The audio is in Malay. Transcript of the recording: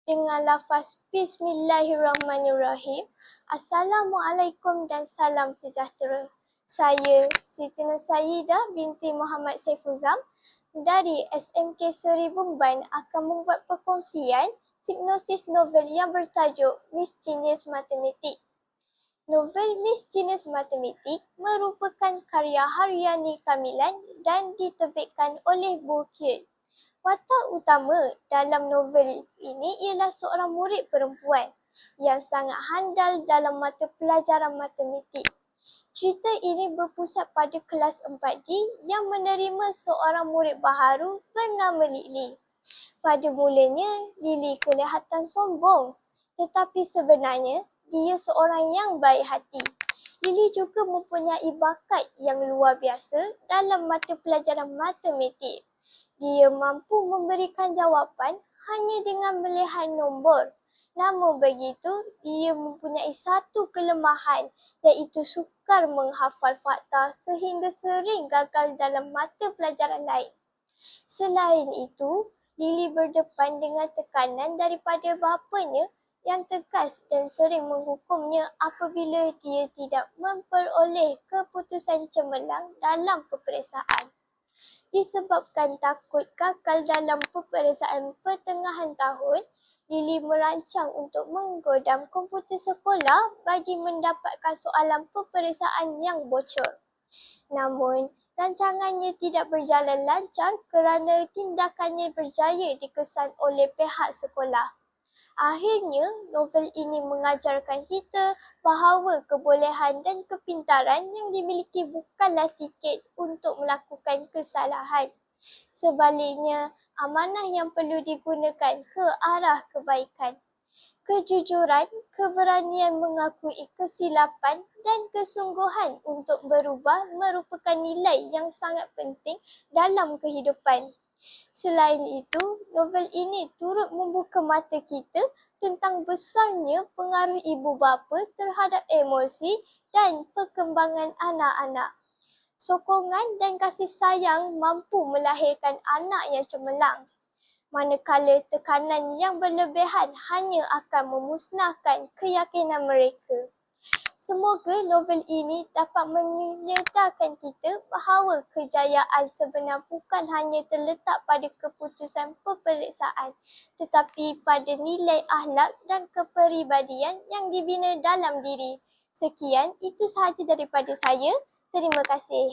dengan lafaz Bismillahirrahmanirrahim. Assalamualaikum dan salam sejahtera. Saya Siti Nursayidah binti Muhammad Saifuzam dari SMK Seri Bumban akan membuat perkongsian hipnosis novel yang bertajuk Miss Genius Matematik. Novel Miss Genius Matematik merupakan karya Haryani Kamilan dan diterbitkan oleh Bukit. Watak utama dalam novel ini ialah seorang murid perempuan yang sangat handal dalam mata pelajaran matematik. Cerita ini berpusat pada kelas 4D yang menerima seorang murid baharu bernama Lily. Pada mulanya, Lily kelihatan sombong, tetapi sebenarnya dia seorang yang baik hati. Lily juga mempunyai bakat yang luar biasa dalam mata pelajaran matematik. Dia mampu memberikan jawapan hanya dengan melihat nombor. Namun begitu, dia mempunyai satu kelemahan iaitu sukar menghafal fakta sehingga sering gagal dalam mata pelajaran lain. Selain itu, Lily berdepan dengan tekanan daripada bapanya yang tegas dan sering menghukumnya apabila dia tidak memperoleh keputusan cemerlang dalam peperiksaan. Disebabkan takut gagal dalam peperiksaan pertengahan tahun, Lily merancang untuk menggodam komputer sekolah bagi mendapatkan soalan peperiksaan yang bocor. Namun, rancangannya tidak berjalan lancar kerana tindakannya berjaya dikesan oleh pihak sekolah. Akhirnya, novel ini mengajarkan kita bahawa kebolehan dan kepintaran yang dimiliki bukanlah tiket untuk melakukan kesalahan. Sebaliknya, amanah yang perlu digunakan ke arah kebaikan. Kejujuran, keberanian mengakui kesilapan dan kesungguhan untuk berubah merupakan nilai yang sangat penting dalam kehidupan. Selain itu, novel ini turut membuka mata kita tentang besarnya pengaruh ibu bapa terhadap emosi dan perkembangan anak-anak. Sokongan dan kasih sayang mampu melahirkan anak yang cemerlang, manakala tekanan yang berlebihan hanya akan memusnahkan keyakinan mereka. Semoga novel ini dapat menyedarkan kita bahawa kejayaan sebenar bukan hanya terletak pada keputusan peperiksaan, tetapi pada nilai akhlak dan kepribadian yang dibina dalam diri. Sekian, itu sahaja daripada saya. Terima kasih.